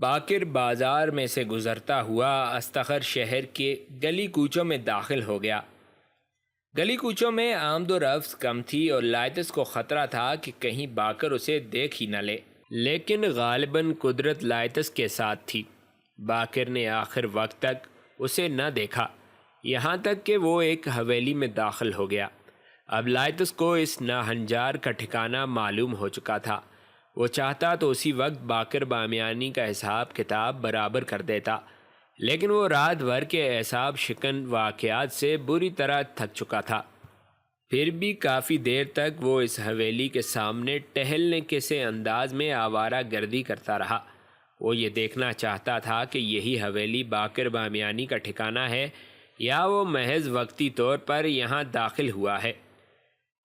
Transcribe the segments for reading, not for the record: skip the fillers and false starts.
Baker بازار میں سے گزرتا ہوا استخر شہر کے گلی کوچوں میں داخل ہو گیا۔ گلی کوچوں میں آمد و رفت کم تھی اور لائتس کو خطرہ تھا کہ کہیں باکر اسے دیکھ ہی نہ لے، لیکن غالباً قدرت لائتس کے ساتھ تھی۔ باکر نے آخر وقت تک اسے نہ دیکھا، یہاں تک کہ وہ ایک حویلی میں داخل ہو گیا۔ اب لائتس کو اس ناہنجار کا ٹھکانہ معلوم ہو چکا تھا۔ وہ چاہتا تو اسی وقت باکر بامیانی کا حساب کتاب برابر کر دیتا، لیکن وہ رات بھر کے اعصاب شکن واقعات سے بری طرح تھک چکا تھا۔ پھر بھی کافی دیر تک وہ اس حویلی کے سامنے ٹہلنے کے سے انداز میں آوارہ گردی کرتا رہا۔ وہ یہ دیکھنا چاہتا تھا کہ یہی حویلی باکر بامیانی کا ٹھکانہ ہے یا وہ محض وقتی طور پر یہاں داخل ہوا ہے۔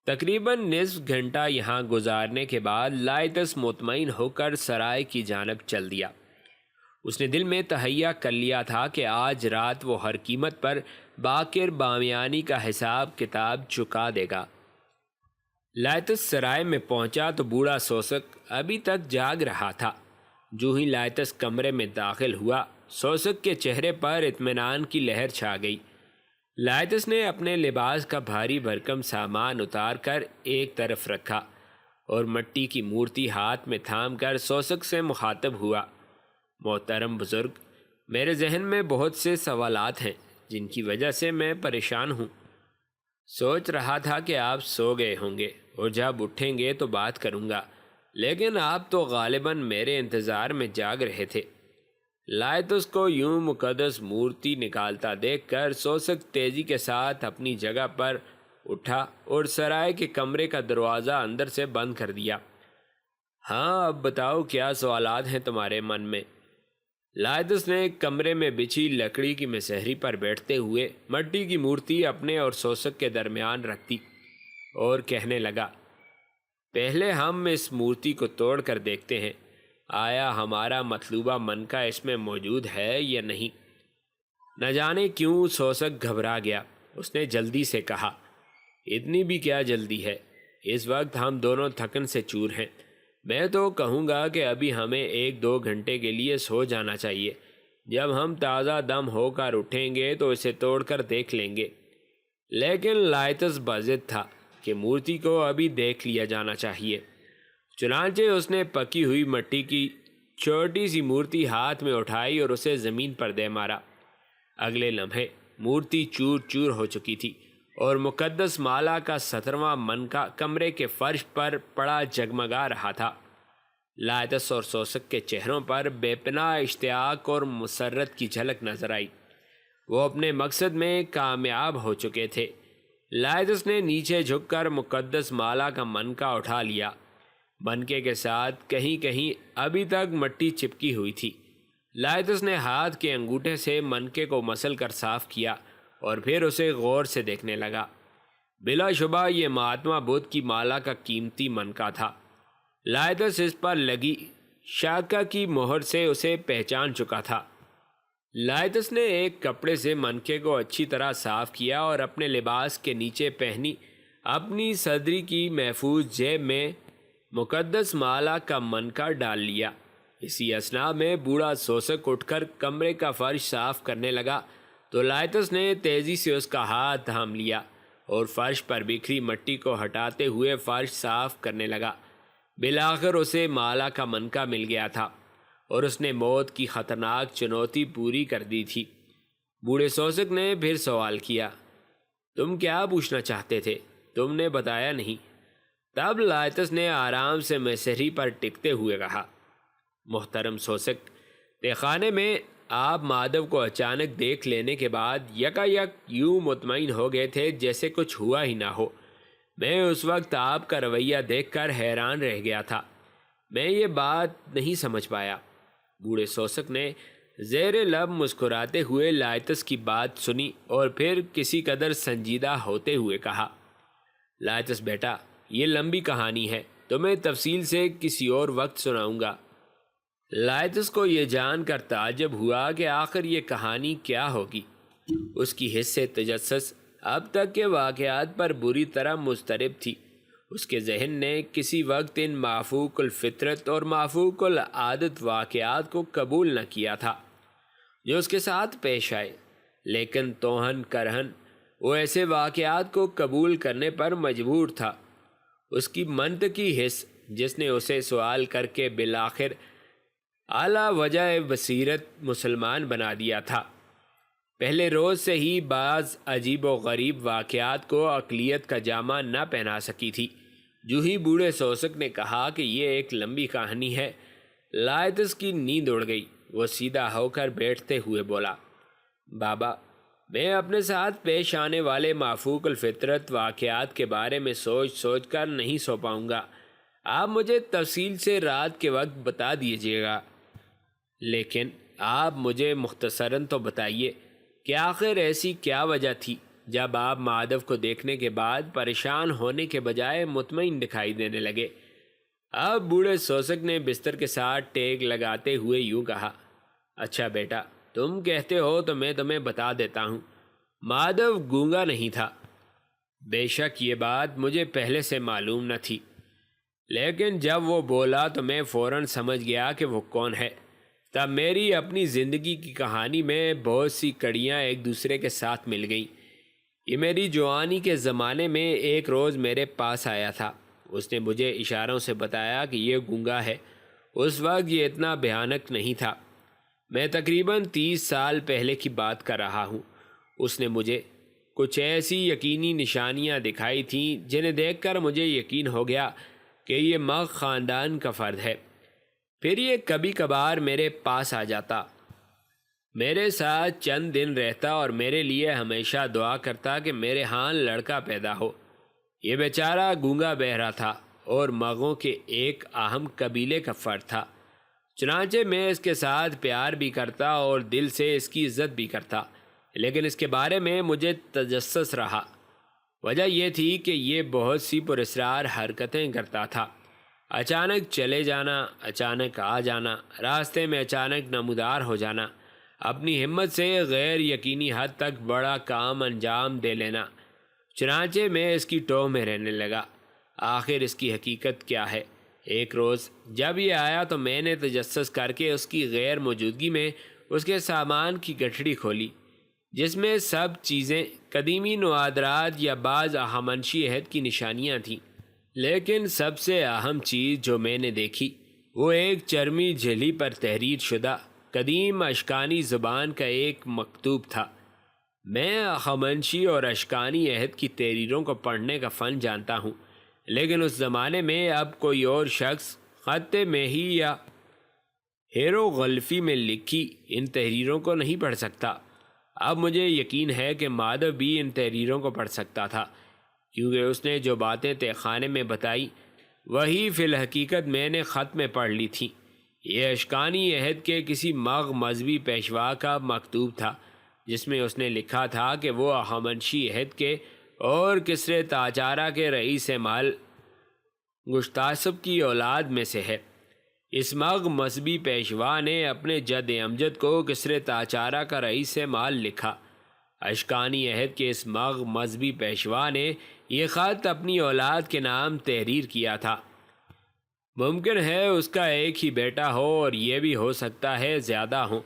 تقریباً نصف گھنٹہ یہاں گزارنے کے بعد لائتس مطمئن ہو کر سرائے کی جانب چل دیا۔ اس نے دل میں تہیہ کر لیا تھا کہ آج رات وہ ہر قیمت پر باکر بامیانی کا حساب کتاب چکا دے گا۔ لائتس سرائے میں پہنچا تو بوڑھا سوسک ابھی تک جاگ رہا تھا۔ جو ہی لائتس کمرے میں داخل ہوا، سوسک کے چہرے پر اطمینان کی لہر چھا گئی۔ لائتس نے اپنے لباس کا بھاری بھرکم سامان اتار کر ایک طرف رکھا اور مٹی کی مورتی ہاتھ میں تھام کر سوسک سے مخاطب ہوا۔ محترم بزرگ، میرے ذہن میں بہت سے سوالات ہیں جن کی وجہ سے میں پریشان ہوں۔ سوچ رہا تھا کہ آپ سو گئے ہوں گے اور جب اٹھیں گے تو بات کروں گا، لیکن آپ تو غالباً میرے انتظار میں جاگ رہے تھے۔ لائتس کو یوں مقدس مورتی نکالتا دیکھ کر سوسک تیزی کے ساتھ اپنی جگہ پر اٹھا اور سرائے کے کمرے کا دروازہ اندر سے بند کر دیا۔ ہاں، اب بتاؤ کیا سوالات ہیں تمہارے من میں؟ لائتس نے کمرے میں بچھی لکڑی کی مسہری پر بیٹھتے ہوئے مٹی کی مورتی اپنے اور سوسک کے درمیان رکھ دی اور کہنے لگا، پہلے ہم اس مورتی کو توڑ کر دیکھتے ہیں، آیا ہمارا مطلوبہ منکا اس میں موجود ہے یا نہیں۔ نہ جانے کیوں سوسک گھبرا گیا۔ اس نے جلدی سے کہا، اتنی بھی کیا جلدی ہے، اس وقت ہم دونوں تھکن سے چور ہیں۔ میں تو کہوں گا کہ ابھی ہمیں 1-2 گھنٹے کے لیے سو جانا چاہیے۔ جب ہم تازہ دم ہو کر اٹھیں گے تو اسے توڑ کر دیکھ لیں گے۔ لیکن لائتس بضد تھا کہ مورتی کو ابھی دیکھ لیا جانا چاہیے۔ چنانچہ اس نے پکی ہوئی مٹی کی چھوٹی سی مورتی ہاتھ میں اٹھائی اور اسے زمین پر دے مارا۔ اگلے لمحے مورتی چور چور ہو چکی تھی اور مقدس مالا کا 17واں منکا کمرے کے فرش پر پڑا جگمگا رہا تھا۔ لائتس اور سوسک کے چہروں پر بے پناہ اشتیاق اور مسرت کی جھلک نظر آئی۔ وہ اپنے مقصد میں کامیاب ہو چکے تھے۔ لائتس نے نیچے جھک کر مقدس مالا کا منکا اٹھا لیا۔ منکے کے ساتھ کہیں کہیں ابھی تک مٹی چپکی ہوئی تھی۔ لائتس نے ہاتھ کے انگوٹھے سے منکے کو مسل کر صاف کیا اور پھر اسے غور سے دیکھنے لگا۔ بلا شبہ یہ مہاتما بدھ کی مالا کا قیمتی منکا تھا۔ لائتس اس پر لگی شاکہ کی مہر سے اسے پہچان چکا تھا۔ لائتس نے ایک کپڑے سے منکے کو اچھی طرح صاف کیا اور اپنے لباس کے نیچے پہنی اپنی صدری کی محفوظ جیب میں مقدس مالا کا منکا ڈال لیا۔ اسی اثناء میں بوڑھا سوسک اٹھ کر کمرے کا فرش صاف کرنے لگا تو لائتس نے تیزی سے اس کا ہاتھ تھام لیا اور فرش پر بکھری مٹی کو ہٹاتے ہوئے فرش صاف کرنے لگا۔ بالآخر اسے مالا کا منکا مل گیا تھا اور اس نے موت کی خطرناک چنوتی پوری کر دی تھی۔ بوڑھے سوسک نے پھر سوال کیا، تم کیا پوچھنا چاہتے تھے؟ تم نے بتایا نہیں۔ تب لائتس نے آرام سے مسہری پر ٹکتے ہوئے کہا، محترم سوسک، تہخانے میں آپ مادو کو اچانک دیکھ لینے کے بعد یکایک یوں مطمئن ہو گئے تھے جیسے کچھ ہوا ہی نہ ہو۔ میں اس وقت آپ کا رویہ دیکھ کر حیران رہ گیا تھا۔ میں یہ بات نہیں سمجھ پایا۔ بوڑھے سوسک نے زیر لب مسکراتے ہوئے لائتس کی بات سنی اور پھر کسی قدر سنجیدہ ہوتے ہوئے کہا، لائتس بیٹا، یہ لمبی کہانی ہے، تمہیں تفصیل سے کسی اور وقت سناؤں گا۔ لائتس کو یہ جان کر تعجب ہوا کہ آخر یہ کہانی کیا ہوگی۔ اس کی حس تجسس اب تک کے واقعات پر بری طرح مضطرب تھی اس کے ذہن نے کسی وقت ان معفوق الفطرت اور معفوق العادت واقعات کو قبول نہ کیا تھا جو اس کے ساتھ پیش آئے، لیکن توہن کرہن وہ ایسے واقعات کو قبول کرنے پر مجبور تھا۔ اس کی منطقی حس جس نے اسے سوال کر کے بالآخر اعلیٰ وجہ بصیرت مسلمان بنا دیا تھا، پہلے روز سے ہی بعض عجیب و غریب واقعات کو عقلیت کا جامہ نہ پہنا سکی تھی۔ جو ہی بوڑھے سوسک نے کہا کہ یہ ایک لمبی کہانی ہے، لائتس کی نیند اڑ گئی۔ وہ سیدھا ہو کر بیٹھتے ہوئے بولا، بابا، میں اپنے ساتھ پیش آنے والے معفوق الفطرت واقعات کے بارے میں سوچ سوچ کر نہیں سو پاؤں گا۔ آپ مجھے تفصیل سے رات کے وقت بتا دیجیے گا، لیکن آپ مجھے مختصراً تو بتائیے کہ آخر ایسی کیا وجہ تھی جب آپ مادو کو دیکھنے کے بعد پریشان ہونے کے بجائے مطمئن دکھائی دینے لگے۔ اب بوڑھے سوسک نے بستر کے ساتھ ٹیک لگاتے ہوئے یوں کہا، اچھا بیٹا، تم کہتے ہو تو میں تمہیں بتا دیتا ہوں، مادو گونگا نہیں تھا۔ بے شک یہ بات مجھے پہلے سے معلوم نہ تھی، لیکن جب وہ بولا تو میں فوراً سمجھ گیا کہ وہ کون ہے۔ تب میری اپنی زندگی کی کہانی میں بہت سی کڑیاں ایک دوسرے کے ساتھ مل گئیں۔ یہ میری جوانی کے زمانے میں ایک روز میرے پاس آیا تھا۔ اس نے مجھے اشاروں سے بتایا کہ یہ گونگا ہے۔ اس وقت یہ اتنا بھیانک نہیں تھا۔ میں تقریباً 30 سال پہلے کی بات کر رہا ہوں۔ اس نے مجھے کچھ ایسی یقینی نشانیاں دکھائی تھیں جنہیں دیکھ کر مجھے یقین ہو گیا کہ یہ مغ خاندان کا فرد ہے۔ پھر یہ کبھی کبھار میرے پاس آ جاتا، میرے ساتھ چند دن رہتا اور میرے لیے ہمیشہ دعا کرتا کہ میرے ہاں لڑکا پیدا ہو۔ یہ بیچارہ گونگا بہرا تھا اور مغوں کے ایک اہم قبیلے کا فرد تھا، چنانچہ میں اس کے ساتھ پیار بھی کرتا اور دل سے اس کی عزت بھی کرتا، لیکن اس کے بارے میں مجھے تجسس رہا۔ وجہ یہ تھی کہ یہ بہت سی پراسرار حرکتیں کرتا تھا، اچانک چلے جانا، اچانک آ جانا، راستے میں اچانک نمودار ہو جانا، اپنی ہمت سے غیر یقینی حد تک بڑا کام انجام دے لینا۔ چنانچہ میں اس کی ٹوہ میں رہنے لگا۔ آخر اس کی حقیقت کیا ہے؟ ایک روز جب یہ آیا تو میں نے تجسس کر کے اس کی غیر موجودگی میں اس کے سامان کی گٹھڑی کھولی، جس میں سب چیزیں قدیمی نوادرات یا بعض ہخامنشی عہد کی نشانیاں تھیں، لیکن سب سے اہم چیز جو میں نے دیکھی وہ ایک چرمی جھلی پر تحریر شدہ قدیم اشکانی زبان کا ایک مکتوب تھا۔ میں ہخامنشی اور اشکانی عہد کی تحریروں کو پڑھنے کا فن جانتا ہوں، لیکن اس زمانے میں اب کوئی اور شخص خط مہی یا ہیروغلفی میں لکھی ان تحریروں کو نہیں پڑھ سکتا۔ اب مجھے یقین ہے کہ مادو بھی ان تحریروں کو پڑھ سکتا تھا، کیونکہ اس نے جو باتیں تہ خانے میں بتائی وہی فی الحقیقت میں نے خط میں پڑھ لی تھیں۔ یہ اشکانی عہد کے کسی مغ مذہبی پیشوا کا مکتوب تھا، جس میں اس نے لکھا تھا کہ وہ ہخامنشی عہد کے اور کسرے تاچارہ کے رئیس مال گشتاسب کی اولاد میں سے ہے۔ اس مغ مذہبی پیشوا نے اپنے جد امجد کو کسرے تاچارہ کا رئیس مال لکھا۔ اشکانی عہد کے اس مغ مذہبی پیشوا نے یہ خط اپنی اولاد کے نام تحریر کیا تھا۔ ممکن ہے اس کا ایک ہی بیٹا ہو اور یہ بھی ہو سکتا ہے زیادہ ہوں۔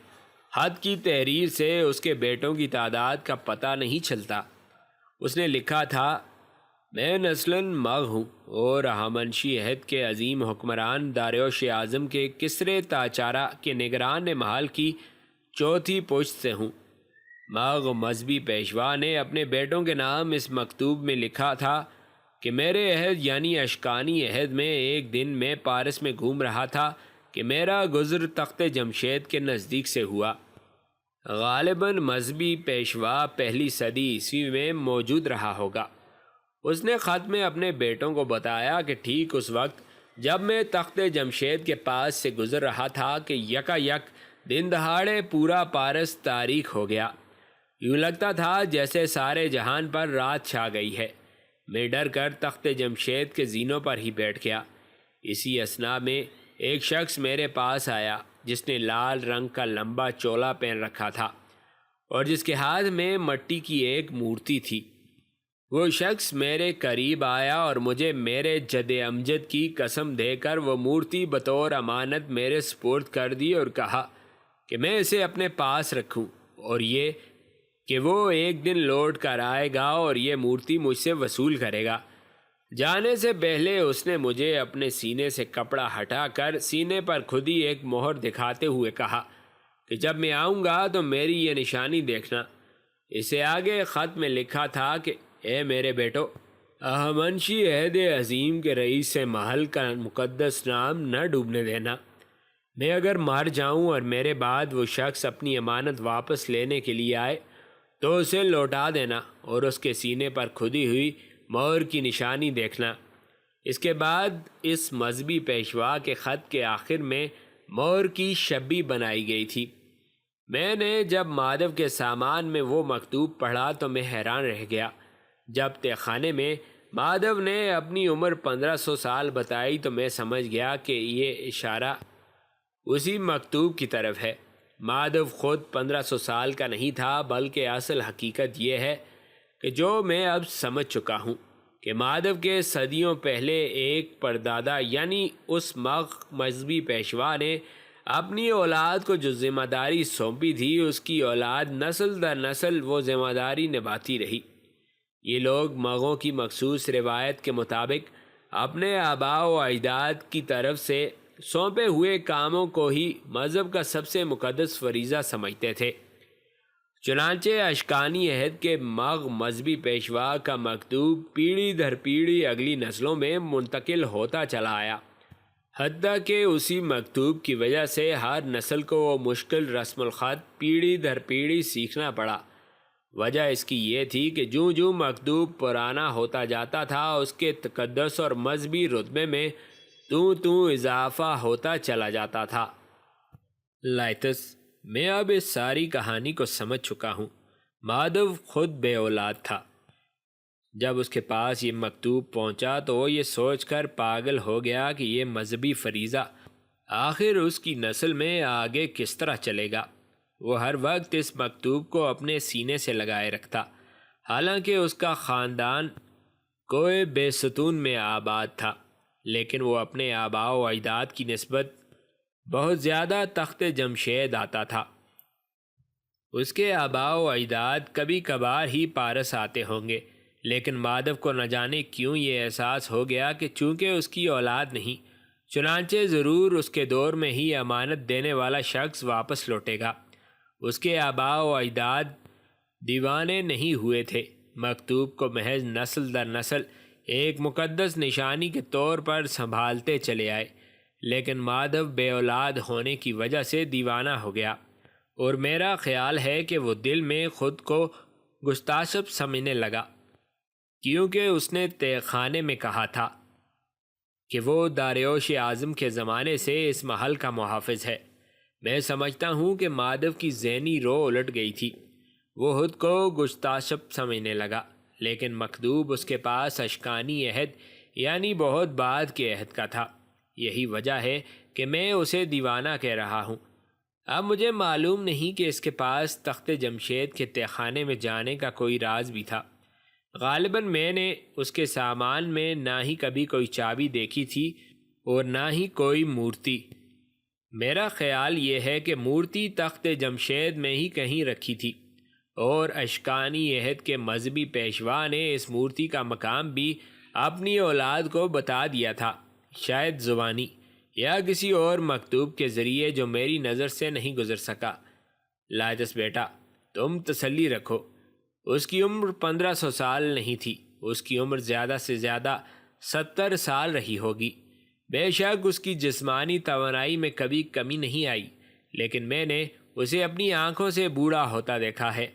خط کی تحریر سے اس کے بیٹوں کی تعداد کا پتہ نہیں چلتا۔ اس نے لکھا تھا، میں نسلاً مغ ہوں اور ہخامنشی عہد کے عظیم حکمران داریوش اعظم کے کسرے تاچارہ کے نگران محل کی چوتھی پشت سے ہوں۔ مغ مذہبی پیشوا نے اپنے بیٹوں کے نام اس مکتوب میں لکھا تھا کہ میرے عہد یعنی اشکانی عہد میں ایک دن میں پارس میں گھوم رہا تھا کہ میرا گزر تخت جمشید کے نزدیک سے ہوا۔ غالباً مذہبی پیشوا پہلی صدی عیسوی میں موجود رہا ہوگا۔ اس نے خط میں اپنے بیٹوں کو بتایا کہ ٹھیک اس وقت جب میں تخت جمشید کے پاس سے گزر رہا تھا کہ یکا یک دن دہاڑے پورا پارس تاریک ہو گیا۔ یوں لگتا تھا جیسے سارے جہان پر رات چھا گئی ہے۔ میں ڈر کر تخت جمشید کے زینوں پر ہی بیٹھ گیا۔ اسی اثنا میں ایک شخص میرے پاس آیا جس نے لال رنگ کا لمبا چولا پہن رکھا تھا اور جس کے ہاتھ میں مٹی کی ایک مورتی تھی۔ وہ شخص میرے قریب آیا اور مجھے میرے جد امجد کی قسم دے کر وہ مورتی بطور امانت میرے سپرد کر دی اور کہا کہ میں اسے اپنے پاس رکھوں، اور یہ کہ وہ ایک دن لوٹ کر آئے گا اور یہ مورتی مجھ سے وصول کرے گا۔ جانے سے پہلے اس نے مجھے اپنے سینے سے کپڑا ہٹا کر سینے پر خود ہی ایک مہر دکھاتے ہوئے کہا کہ جب میں آؤں گا تو میری یہ نشانی دیکھنا۔ اسے آگے خط میں لکھا تھا کہ اے میرے بیٹو، اہمنشی عہد عظیم کے رئیس محل کا مقدس نام نہ ڈوبنے دینا۔ میں اگر مر جاؤں اور میرے بعد وہ شخص اپنی امانت واپس لینے کے لیے آئے تو اسے لوٹا دینا اور اس کے سینے پر کھدی ہوئی مہر کی نشانی دیکھنا۔ اس کے بعد اس مذہبی پیشوا کے خط کے آخر میں مہر کی شبی بنائی گئی تھی۔ میں نے جب مادو کے سامان میں وہ مکتوب پڑھا تو میں حیران رہ گیا۔ جب تہ خانے میں مادو نے اپنی عمر 1500 سال بتائی تو میں سمجھ گیا کہ یہ اشارہ اسی مکتوب کی طرف ہے۔ مادو خود 1500 سال کا نہیں تھا، بلکہ اصل حقیقت یہ ہے کہ جو میں اب سمجھ چکا ہوں کہ مادو کے صدیوں پہلے ایک پردادا یعنی اس مذہبی پیشوا نے اپنی اولاد کو جو ذمہ داری سونپی تھی، اس کی اولاد نسل در نسل وہ ذمہ داری نبھاتی رہی۔ یہ لوگ مغوں کی مخصوص روایت کے مطابق اپنے آباء و اجداد کی طرف سے سونپے ہوئے کاموں کو ہی مذہب کا سب سے مقدس فریضہ سمجھتے تھے۔ چنانچہ اشکانی عہد کے مذہبی پیشوا کا مکتوب پیڑھی در پیڑھی اگلی نسلوں میں منتقل ہوتا چلا آیا، حتیٰ کہ اسی مکتوب کی وجہ سے ہر نسل کو وہ مشکل رسم الخط پیڑھی در پیڑھی سیکھنا پڑا۔ وجہ اس کی یہ تھی کہ جو مکتوب پرانا ہوتا جاتا تھا، اس کے تقدس اور مذہبی رتبے میں تو اضافہ ہوتا چلا جاتا تھا۔ لائتس، میں اب اس ساری کہانی کو سمجھ چکا ہوں۔ مادو خود بے اولاد تھا۔ جب اس کے پاس یہ مکتوب پہنچا تو وہ یہ سوچ کر پاگل ہو گیا کہ یہ مذہبی فریضہ آخر اس کی نسل میں آگے کس طرح چلے گا۔ وہ ہر وقت اس مکتوب کو اپنے سینے سے لگائے رکھتا، حالانکہ اس کا خاندان کوئے بے ستون میں آباد تھا، لیکن وہ اپنے آباء و اجداد کی نسبت بہت زیادہ تخت جمشید آتا تھا۔ اس کے آباء و اجداد کبھی کبھار ہی پارس آتے ہوں گے، لیکن مادو کو نہ جانے کیوں یہ احساس ہو گیا کہ چونکہ اس کی اولاد نہیں، چنانچہ ضرور اس کے دور میں ہی امانت دینے والا شخص واپس لوٹے گا۔ اس کے آباء و اجداد دیوانے نہیں ہوئے تھے، مکتوب کو محض نسل در نسل ایک مقدس نشانی کے طور پر سنبھالتے چلے آئے، لیکن مادو بے اولاد ہونے کی وجہ سے دیوانہ ہو گیا، اور میرا خیال ہے کہ وہ دل میں خود کو گستاخ سمجھنے لگا، کیونکہ اس نے تہ خانے میں کہا تھا کہ وہ داریوش اعظم کے زمانے سے اس محل کا محافظ ہے۔ میں سمجھتا ہوں کہ مادو کی ذہنی رو الٹ گئی تھی، وہ خود کو گستاخ سمجھنے لگا، لیکن مکتوب اس کے پاس اشکانی عہد یعنی بہت بعد کے عہد کا تھا۔ یہی وجہ ہے کہ میں اسے دیوانہ کہہ رہا ہوں۔ اب مجھے معلوم نہیں کہ اس کے پاس تخت جمشید کے تہ خانے میں جانے کا کوئی راز بھی تھا۔ غالباً میں نے اس کے سامان میں نہ ہی کبھی کوئی چابی دیکھی تھی اور نہ ہی کوئی مورتی۔ میرا خیال یہ ہے کہ مورتی تخت جمشید میں ہی کہیں رکھی تھی، اور اشکانی عہد کے مذہبی پیشوا نے اس مورتی کا مقام بھی اپنی اولاد کو بتا دیا تھا، شاید زبانی یا کسی اور مکتوب کے ذریعے جو میری نظر سے نہیں گزر سکا۔ لائتس بیٹا، تم تسلی رکھو، اس کی عمر 1500 سال نہیں تھی، اس کی عمر زیادہ سے زیادہ 70 سال رہی ہوگی۔ بے شک اس کی جسمانی توانائی میں کبھی کمی نہیں آئی، لیکن میں نے اسے اپنی آنکھوں سے بوڑھا ہوتا دیکھا ہے۔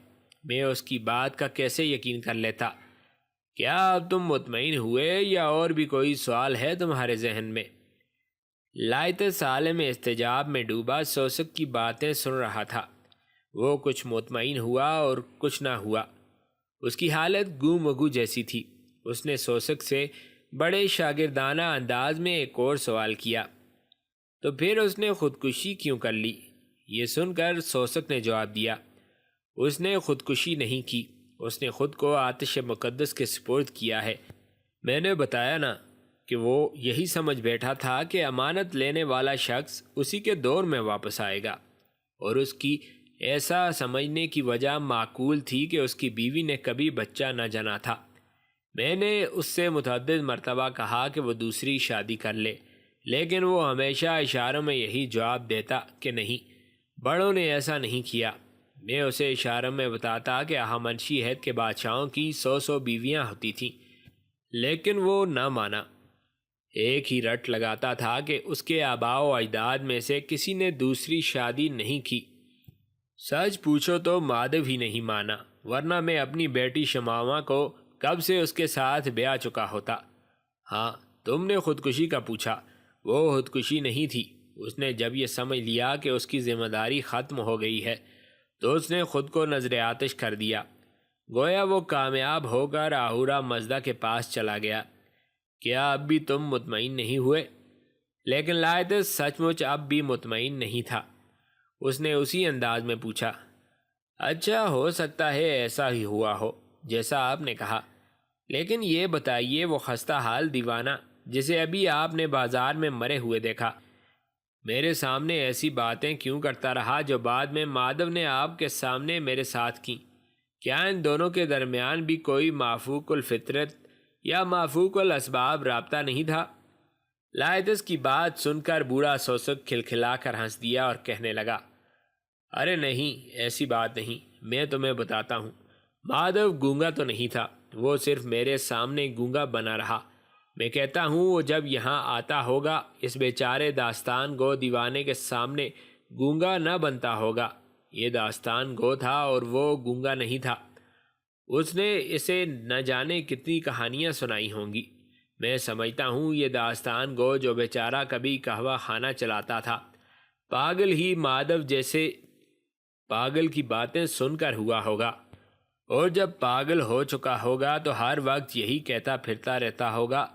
میں اس کی بات کا کیسے یقین کر لیتا؟ کیا اب تم مطمئن ہوئے یا اور بھی کوئی سوال ہے تمہارے ذہن میں؟ لائتس عالم استجاب میں ڈوبا سوسک کی باتیں سن رہا تھا۔ وہ کچھ مطمئن ہوا اور کچھ نہ ہوا، اس کی حالت گو مگو جیسی تھی۔ اس نے سوسک سے بڑے شاگردانہ انداز میں ایک اور سوال کیا، تو پھر اس نے خودکشی کیوں کر لی؟ یہ سن کر سوسک نے جواب دیا، اس نے خودکشی نہیں کی، اس نے خود کو آتش مقدس کے سپرد کیا ہے۔ میں نے بتایا نا کہ وہ یہی سمجھ بیٹھا تھا کہ امانت لینے والا شخص اسی کے دور میں واپس آئے گا، اور اس کی ایسا سمجھنے کی وجہ معقول تھی کہ اس کی بیوی نے کبھی بچہ نہ جنا تھا۔ میں نے اس سے متعدد مرتبہ کہا کہ وہ دوسری شادی کر لے، لیکن وہ ہمیشہ اشاروں میں یہی جواب دیتا کہ نہیں، بڑوں نے ایسا نہیں کیا۔ میں اسے اشاروں میں بتاتا کہ ہخامنشی عہد کے بادشاہوں کی 100 بیویاں ہوتی تھیں، لیکن وہ نہ مانا۔ ایک ہی رٹ لگاتا تھا کہ اس کے آباء و اجداد میں سے کسی نے دوسری شادی نہیں کی۔ سچ پوچھو تو مادو ہی نہیں مانا، ورنہ میں اپنی بیٹی شماما کو کب سے اس کے ساتھ بیاہ چکا ہوتا۔ ہاں، تم نے خودکشی کا پوچھا، وہ خودکشی نہیں تھی۔ اس نے جب یہ سمجھ لیا کہ اس کی ذمہ داری ختم ہو گئی ہے تو اس نے خود کو نذر آتش کر دیا۔ گویا وہ کامیاب ہو کر آہورا مزدہ کے پاس چلا گیا۔ کیا اب بھی تم مطمئن نہیں ہوئے؟ لیکن لائتس سچ مچ اب بھی مطمئن نہیں تھا۔ اس نے اسی انداز میں پوچھا، اچھا ہو سکتا ہے ایسا ہی ہوا ہو جیسا آپ نے کہا، لیکن یہ بتائیے وہ خستہ حال دیوانہ جسے ابھی آپ نے بازار میں مرے ہوئے دیکھا، میرے سامنے ایسی باتیں کیوں کرتا رہا جو بعد میں مادو نے آپ کے سامنے میرے ساتھ کی؟ کیا ان دونوں کے درمیان بھی کوئی مافوق الفطرت یا مافوق الاسباب رابطہ نہیں تھا؟ لائتس کی بات سن کر بوڑھا سوسک کھلکھلا کر ہنس دیا اور کہنے لگا، ارے نہیں، ایسی بات نہیں، میں تمہیں بتاتا ہوں۔ مادو گونگا تو نہیں تھا، وہ صرف میرے سامنے گونگا بنا رہا۔ میں کہتا ہوں وہ جب یہاں آتا ہوگا اس بیچارے داستان گو دیوانے کے سامنے گونگا نہ بنتا ہوگا۔ یہ داستان گو تھا اور وہ گونگا نہیں تھا۔ اس نے اسے نہ جانے کتنی کہانیاں سنائی ہوں گی۔ میں سمجھتا ہوں یہ داستان گو جو بیچارہ کبھی قہوہ خانہ چلاتا تھا، پاگل ہی مادو جیسے پاگل کی باتیں سن کر ہوا ہوگا، اور جب پاگل ہو چکا ہوگا تو ہر وقت یہی کہتا پھرتا رہتا ہوگا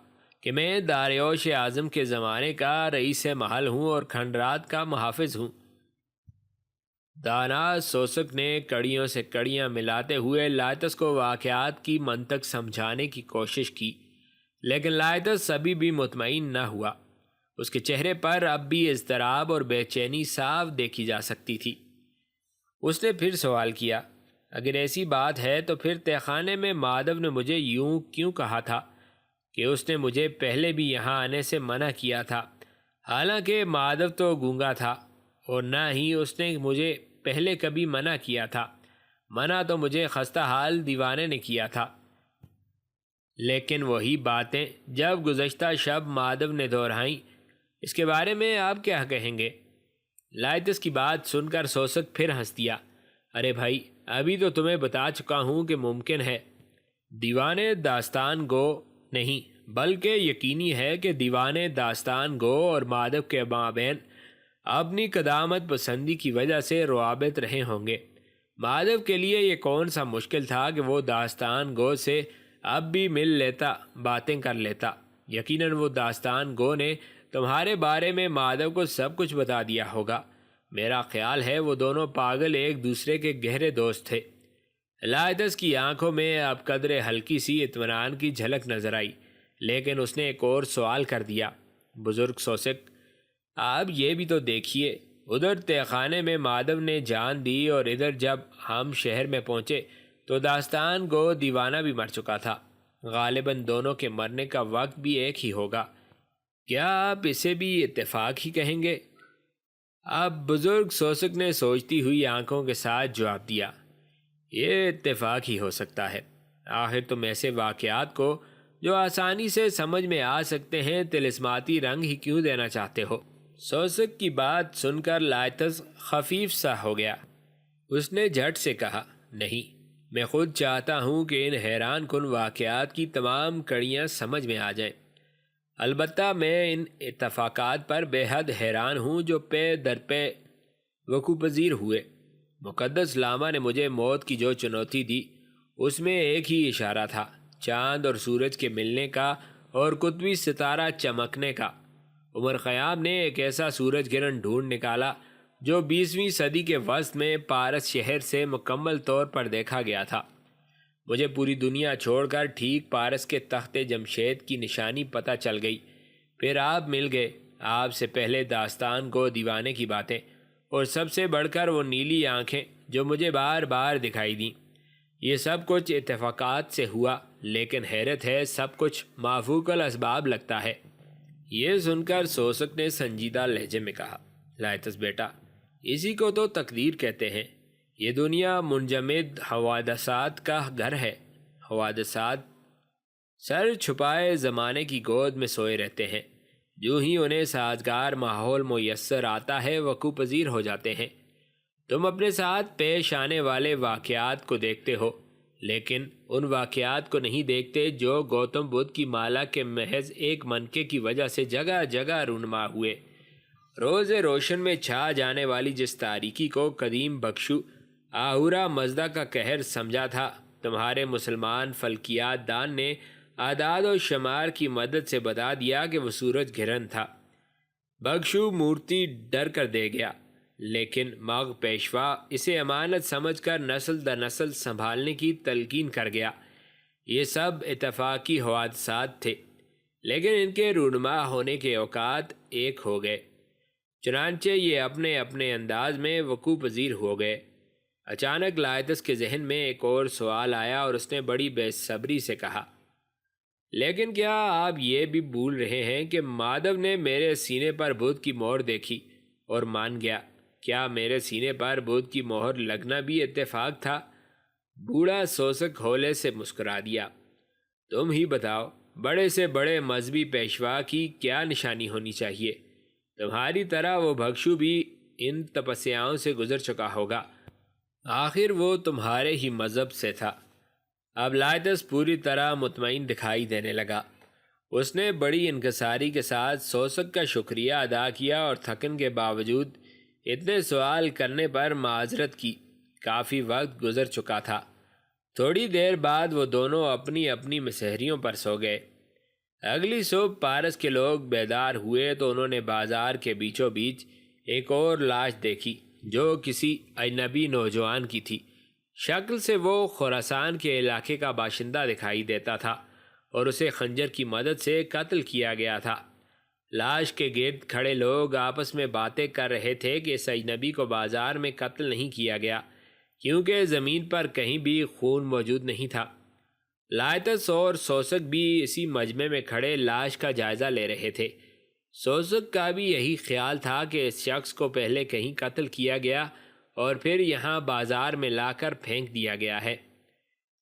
کہ میں داریوش اعظم کے زمانے کا رئیس محل ہوں اور کھنڈرات کا محافظ ہوں۔ دانا سوسک نے کڑیوں سے کڑیاں ملاتے ہوئے لائتس کو واقعات کی منطق سمجھانے کی کوشش کی، لیکن لائتس ابھی بھی مطمئن نہ ہوا۔ اس کے چہرے پر اب بھی اضطراب اور بے چینی صاف دیکھی جا سکتی تھی۔ اس نے پھر سوال کیا، اگر ایسی بات ہے تو پھر تہہ خانے میں مادو نے مجھے یوں کیوں کہا تھا کہ اس نے مجھے پہلے بھی یہاں آنے سے منع کیا تھا، حالانکہ مادو تو گونگا تھا اور نہ ہی اس نے مجھے پہلے کبھی منع کیا تھا۔ منع تو مجھے خستہ حال دیوانے نے کیا تھا۔ لیکن وہی باتیں جب گزشتہ شب مادو نے دہرائیں، اس کے بارے میں آپ کیا کہیں گے؟ لائتس کی بات سن کر سوسک پھر ہنس دیا، ارے بھائی، ابھی تو تمہیں بتا چکا ہوں کہ ممکن ہے، دیوانے داستان گو نہیں بلکہ یقینی ہے کہ دیوانے داستان گو اور مادو کے مابین اپنی قدامت پسندی کی وجہ سے روابط رہے ہوں گے۔ مادو کے لیے یہ کون سا مشکل تھا کہ وہ داستان گو سے اب بھی مل لیتا، باتیں کر لیتا۔ یقیناً وہ داستان گو نے تمہارے بارے میں مادو کو سب کچھ بتا دیا ہوگا۔ میرا خیال ہے وہ دونوں پاگل ایک دوسرے کے گہرے دوست تھے۔ لائتس کی آنکھوں میں اب قدر ہلکی سی اطمینان کی جھلک نظر آئی، لیکن اس نے ایک اور سوال کر دیا، بزرگ سوسک، آپ یہ بھی تو دیکھیے، ادھر تہہ خانے میں مادو نے جان دی اور ادھر جب ہم شہر میں پہنچے تو داستان گو دیوانہ بھی مر چکا تھا۔ غالباً دونوں کے مرنے کا وقت بھی ایک ہی ہوگا۔ کیا آپ اسے بھی اتفاق ہی کہیں گے؟ اب بزرگ سوسک نے سوچتی ہوئی آنکھوں کے ساتھ جواب دیا، یہ اتفاق ہی ہو سکتا ہے۔ آخر تم ایسے واقعات کو جو آسانی سے سمجھ میں آ سکتے ہیں طلسماتی رنگ ہی کیوں دینا چاہتے ہو؟ سوسک کی بات سن کر لائتس خفیف سا ہو گیا۔ اس نے جھٹ سے کہا، نہیں، میں خود چاہتا ہوں کہ ان حیران کن واقعات کی تمام کڑیاں سمجھ میں آ جائیں۔ البتہ میں ان اتفاقات پر بے حد حیران ہوں جو پے در پے وقوع پذیر ہوئے۔ مقدس لاما نے مجھے موت کی جو چنوتی دی اس میں ایک ہی اشارہ تھا، چاند اور سورج کے ملنے کا اور قطبی ستارہ چمکنے کا۔ عمر خیام نے ایک ایسا سورج گرہن ڈھونڈ نکالا جو 20ویں صدی کے وسط میں پارس شہر سے مکمل طور پر دیکھا گیا تھا۔ مجھے پوری دنیا چھوڑ کر ٹھیک پارس کے تخت جمشید کی نشانی پتہ چل گئی۔ پھر آپ مل گئے۔ آپ سے پہلے داستان کو دیوانے کی باتیں، اور سب سے بڑھ کر وہ نیلی آنکھیں جو مجھے بار بار دکھائی دیں۔ یہ سب کچھ اتفاقات سے ہوا، لیکن حیرت ہے سب کچھ مافوق الاسباب لگتا ہے۔ یہ سن کر سوسک نے سنجیدہ لہجے میں کہا، لائتس بیٹا، اسی کو تو تقدیر کہتے ہیں۔ یہ دنیا منجمد حوادثات کا گھر ہے۔ حوادثات سر چھپائے زمانے کی گود میں سوئے رہتے ہیں، جو ہی انہیں سازگار ماحول میسر آتا ہے وقوع پذیر ہو جاتے ہیں۔ تم اپنے ساتھ پیش آنے والے واقعات کو دیکھتے ہو، لیکن ان واقعات کو نہیں دیکھتے جو گوتم بدھ کی مالا کے محض ایک منکے کی وجہ سے جگہ جگہ رونما ہوئے۔ روز روشن میں چھا جانے والی جس تاریکی کو قدیم بخشو آہورا مزدہ کا قہر سمجھا تھا، تمہارے مسلمان فلکیات دان نے اعداد و شمار کی مدد سے بتا دیا کہ وہ سورج گرہن تھا۔ بخشو مورتی ڈر کر دے گیا، لیکن مغ پیشوا اسے امانت سمجھ کر نسل در نسل سنبھالنے کی تلقین کر گیا۔ یہ سب اتفاقی حوادثات تھے، لیکن ان کے رونما ہونے کے اوقات ایک ہو گئے، چنانچہ یہ اپنے اپنے انداز میں وقوع پذیر ہو گئے۔ اچانک لائتس کے ذہن میں ایک اور سوال آیا اور اس نے بڑی بے صبری سے کہا، لیکن کیا آپ یہ بھی بھول رہے ہیں کہ مادھو نے میرے سینے پر بدھ کی مہر دیکھی اور مان گیا؟ کیا میرے سینے پر بدھ کی مہر لگنا بھی اتفاق تھا؟ بوڑھا سوسک ہولے سے مسکرا دیا۔ تم ہی بتاؤ، بڑے سے بڑے مذہبی پیشوا کی کیا نشانی ہونی چاہیے؟ تمہاری طرح وہ بھکشو بھی ان تپسیاؤں سے گزر چکا ہوگا، آخر وہ تمہارے ہی مذہب سے تھا۔ اب لائتس پوری طرح مطمئن دکھائی دینے لگا۔ اس نے بڑی انکساری کے ساتھ سوسک کا شکریہ ادا کیا اور تھکن کے باوجود اتنے سوال کرنے پر معذرت کی۔ کافی وقت گزر چکا تھا۔ تھوڑی دیر بعد وہ دونوں اپنی اپنی مسحریوں پر سو گئے۔ اگلی صبح پارس کے لوگ بیدار ہوئے تو انہوں نے بازار کے بیچوں بیچ ایک اور لاش دیکھی جو کسی اجنبی نوجوان کی تھی۔ شکل سے وہ خراسان کے علاقے کا باشندہ دکھائی دیتا تھا اور اسے خنجر کی مدد سے قتل کیا گیا تھا۔ لاش کے گرد کھڑے لوگ آپس میں باتیں کر رہے تھے کہ اس اجنبی کو بازار میں قتل نہیں کیا گیا، کیونکہ زمین پر کہیں بھی خون موجود نہیں تھا۔ لائتس اور سوسک بھی اسی مجمع میں کھڑے لاش کا جائزہ لے رہے تھے۔ سوسک کا بھی یہی خیال تھا کہ اس شخص کو پہلے کہیں قتل کیا گیا اور پھر یہاں بازار میں لا کر پھینک دیا گیا ہے۔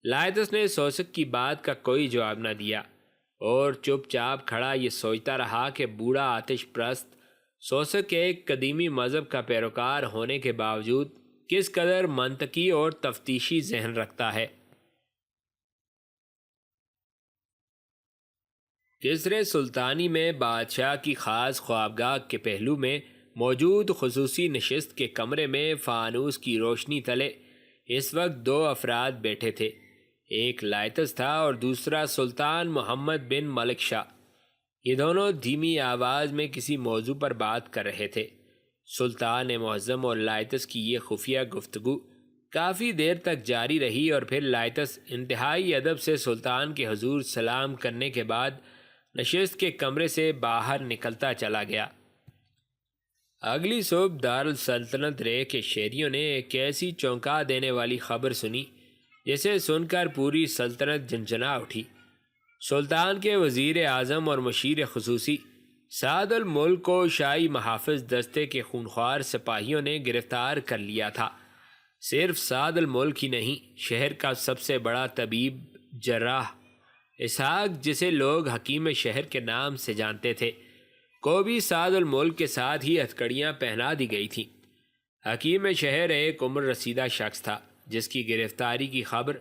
لائتس نے سوسک کی بات کا کوئی جواب نہ دیا اور چپ چاپ کھڑا یہ سوچتا رہا کہ بوڑھا آتش پرست سوسک ایک قدیمی مذہب کا پیروکار ہونے کے باوجود کس قدر منطقی اور تفتیشی ذہن رکھتا ہے۔ کسرے سلطانی میں بادشاہ کی خاص خوابگاہ کے پہلو میں موجود خصوصی نشست کے کمرے میں فانوس کی روشنی تلے اس وقت دو افراد بیٹھے تھے۔ ایک لائتس تھا اور دوسرا سلطان محمد بن ملک شاہ۔ یہ دونوں دھیمی آواز میں کسی موضوع پر بات کر رہے تھے۔ سلطان معظم اور لائتس کی یہ خفیہ گفتگو کافی دیر تک جاری رہی اور پھر لائتس انتہائی ادب سے سلطان کے حضور سلام کرنے کے بعد نشست کے کمرے سے باہر نکلتا چلا گیا۔ اگلی صبح دارالسلطنت رے کے شہریوں نے ایک ایسی چونکا دینے والی خبر سنی جسے سن کر پوری سلطنت جھنجھنا اٹھی۔ سلطان کے وزیر اعظم اور مشیر خصوصی سعد الملک کو شاہی محافظ دستے کے خونخوار سپاہیوں نے گرفتار کر لیا تھا۔ صرف سعد الملک ہی نہیں، شہر کا سب سے بڑا طبیب جراح اسحاق، جسے لوگ حکیم شہر کے نام سے جانتے تھے، کو بھی سعد الملک کے ساتھ ہی ہتھکڑیاں پہنا دی گئی تھیں۔ حکیم شہر ایک عمر رسیدہ شخص تھا جس کی گرفتاری کی خبر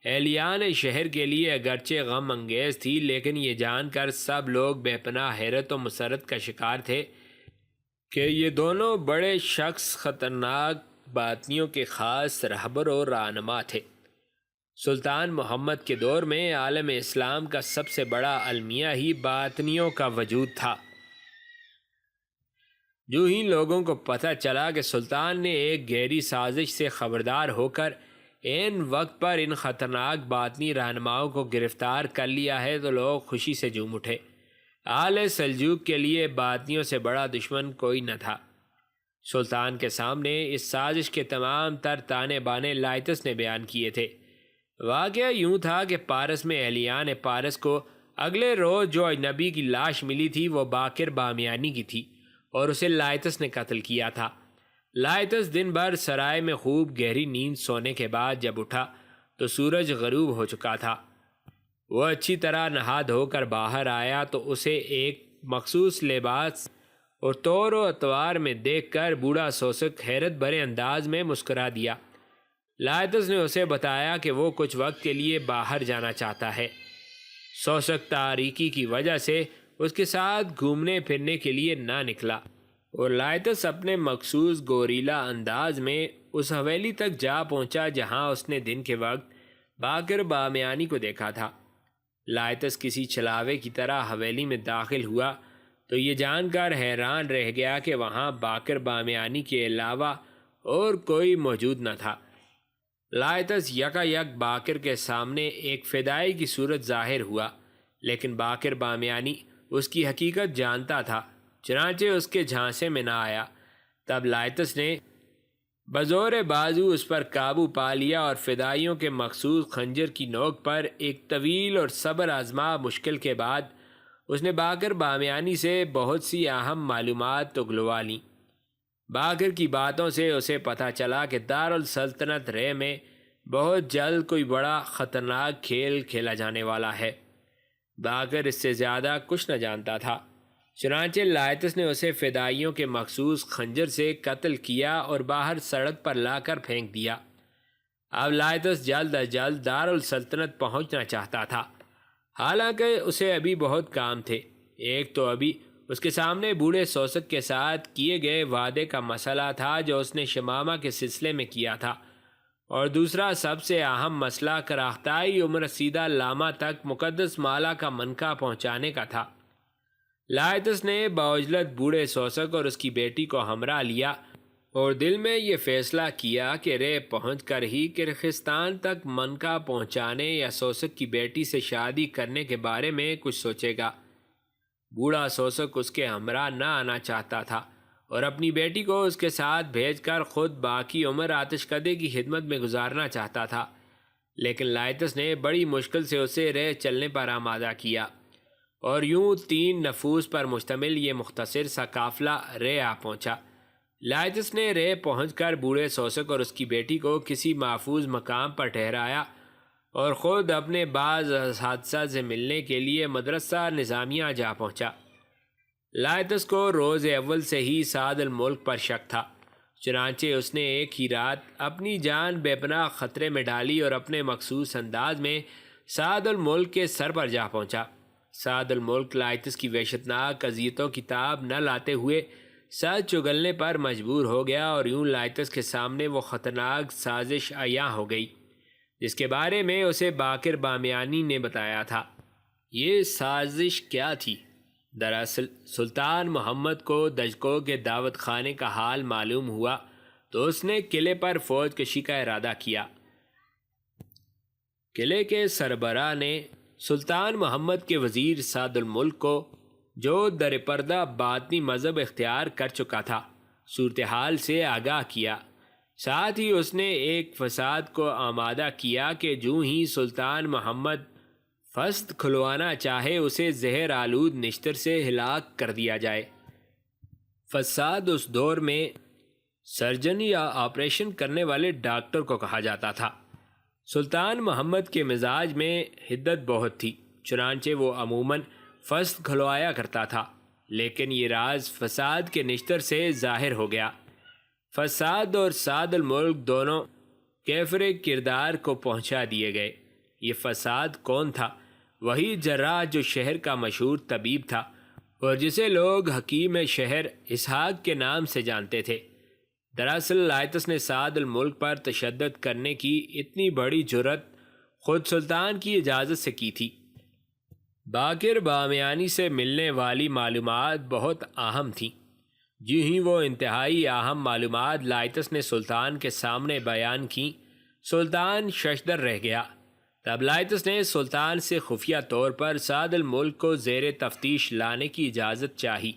اہلیان شہر کے لیے اگرچہ غم انگیز تھی، لیکن یہ جان کر سب لوگ بے پناہ حیرت و مسرت کا شکار تھے کہ یہ دونوں بڑے شخص خطرناک باطنیوں کے خاص رہبر و رہنما تھے۔ سلطان محمد کے دور میں عالم اسلام کا سب سے بڑا المیہ ہی باطنیوں کا وجود تھا۔ جو ہی لوگوں کو پتہ چلا کہ سلطان نے ایک گہری سازش سے خبردار ہو کر ان وقت پر ان خطرناک باطنی رہنماؤں کو گرفتار کر لیا ہے تو لوگ خوشی سے جھوم اٹھے۔ آل سلجوق کے لیے باطنیوں سے بڑا دشمن کوئی نہ تھا۔ سلطان کے سامنے اس سازش کے تمام تر تانے بانے لائتس نے بیان کیے تھے۔ واقعہ یوں تھا کہ پارس میں اہلیان پارس کو اگلے روز جو اجنبی کی لاش ملی تھی وہ باقر بامیانی کی تھی اور اسے لائتس نے قتل کیا تھا۔ لائتس دن بھر سرائے میں خوب گہری نیند سونے کے بعد جب اٹھا تو سورج غروب ہو چکا تھا۔ وہ اچھی طرح نہا دھو کر باہر آیا تو اسے ایک مخصوص لباس اور طور و اطوار میں دیکھ کر بوڑھا سوسک حیرت بھرے انداز میں مسکرا دیا۔ لائتس نے اسے بتایا کہ وہ کچھ وقت کے لیے باہر جانا چاہتا ہے۔ سوسک تاریکی کی وجہ سے اس کے ساتھ گھومنے پھرنے کے لیے نہ نکلا اور لائتس اپنے مخصوص گوریلا انداز میں اس حویلی تک جا پہنچا جہاں اس نے دن کے وقت باقر بامیانی کو دیکھا تھا۔ لائتس کسی چھلاوے کی طرح حویلی میں داخل ہوا تو یہ جان کر حیران رہ گیا کہ وہاں باقر بامیانی کے علاوہ اور کوئی موجود نہ تھا۔ لائتس یکا یک باقر کے سامنے ایک فدائی کی صورت ظاہر ہوا، لیکن باقر بامیانی اس کی حقیقت جانتا تھا، چنانچہ اس کے جھانسے میں نہ آیا۔ تب لائتس نے بزور بازو اس پر قابو پا لیا اور فدائیوں کے مخصوص خنجر کی نوک پر ایک طویل اور صبر آزما مشکل کے بعد اس نے باقر بامیانی سے بہت سی اہم معلومات تو اگلوا لیں۔ باقر کی باتوں سے اسے پتہ چلا کہ دارالسلطنت رے میں بہت جلد کوئی بڑا خطرناک کھیل کھیلا جانے والا ہے۔ باقر اس سے زیادہ کچھ نہ جانتا تھا، چنانچہ لائتس نے اسے فدائیوں کے مخصوص خنجر سے قتل کیا اور باہر سڑک پر لا کر پھینک دیا۔ اب لائتس جلد از جلد دارالسلطنت پہنچنا چاہتا تھا، حالانکہ اسے ابھی بہت کام تھے۔ ایک تو ابھی اس کے سامنے بوڑھے سوسک کے ساتھ کیے گئے وعدے کا مسئلہ تھا جو اس نے شمامہ کے سلسلے میں کیا تھا، اور دوسرا سب سے اہم مسئلہ کراختائی عمر رسیدہ لاما تک مقدس مالا کا منقع پہنچانے کا تھا۔ لائتس نے باوجلت بوڑھے سوسک اور اس کی بیٹی کو ہمراہ لیا اور دل میں یہ فیصلہ کیا کہ رے پہنچ کر ہی کرغستان تک منقع پہنچانے یا سوسک کی بیٹی سے شادی کرنے کے بارے میں کچھ سوچے گا۔ بوڑھا سوسک اس کے ہمراہ نہ آنا چاہتا تھا اور اپنی بیٹی کو اس کے ساتھ بھیج کر خود باقی عمر آتش کدے کی خدمت میں گزارنا چاہتا تھا، لیکن لائتس نے بڑی مشکل سے اسے رے چلنے پر آمادہ کیا، اور یوں 3 نفوس پر مشتمل یہ مختصر سا قافلہ رے آ پہنچا۔ لائتس نے رے پہنچ کر بوڑھے سوسک اور اس کی بیٹی کو کسی محفوظ مقام پر ٹھہرایا اور خود اپنے بعض اساتذہ سے ملنے کے لیے مدرسہ نظامیہ جا پہنچا۔ لائتس کو روز اول سے ہی سعد الملک پر شک تھا، چنانچہ اس نے ایک ہی رات اپنی جان بے پناہ خطرے میں ڈالی اور اپنے مخصوص انداز میں سعد الملک کے سر پر جا پہنچا۔ سعد الملک لائتس کی وحشتناک اذیتوں کی تاب نہ لاتے ہوئے سر چگلنے پر مجبور ہو گیا، اور یوں لائتس کے سامنے وہ خطرناک سازش عیاں ہو گئی جس کے بارے میں اسے باقر بامیانی نے بتایا تھا۔ یہ سازش کیا تھی؟ دراصل سلطان محمد کو دجکو کے دعوت خانے کا حال معلوم ہوا تو اس نے قلعے پر فوج کشی کا ارادہ کیا۔ قلعے کے سربراہ نے سلطان محمد کے وزیر سعد الملک کو، جو در پردہ باطنی مذہب اختیار کر چکا تھا، صورتحال سے آگاہ کیا۔ ساتھ ہی اس نے ایک فساد کو آمادہ کیا کہ جو ہی سلطان محمد فسد کھلوانا چاہے اسے زہر آلود نشتر سے ہلاک کر دیا جائے۔ فساد اس دور میں سرجن یا آپریشن کرنے والے ڈاکٹر کو کہا جاتا تھا۔ سلطان محمد کے مزاج میں حدت بہت تھی، چنانچہ وہ عموماً فسد کھلوایا کرتا تھا، لیکن یہ راز فساد کے نشتر سے ظاہر ہو گیا۔ فساد اور سعد الملک دونوں کیفر کردار کو پہنچا دیے گئے۔ یہ فساد کون تھا؟ وہی جراح جو شہر کا مشہور طبیب تھا اور جسے لوگ حکیم شہر اسحاق کے نام سے جانتے تھے۔ دراصل لائتس نے سعد الملک پر تشدد کرنے کی اتنی بڑی جرأت خود سلطان کی اجازت سے کی تھی۔ باقر بامیانی سے ملنے والی معلومات بہت اہم تھیں۔ جو ہی وہ انتہائی اہم معلومات لائتس نے سلطان کے سامنے بیان کیں، سلطان ششدر رہ گیا۔ تب لائتس نے سلطان سے خفیہ طور پر سعد الملک کو زیر تفتیش لانے کی اجازت چاہی۔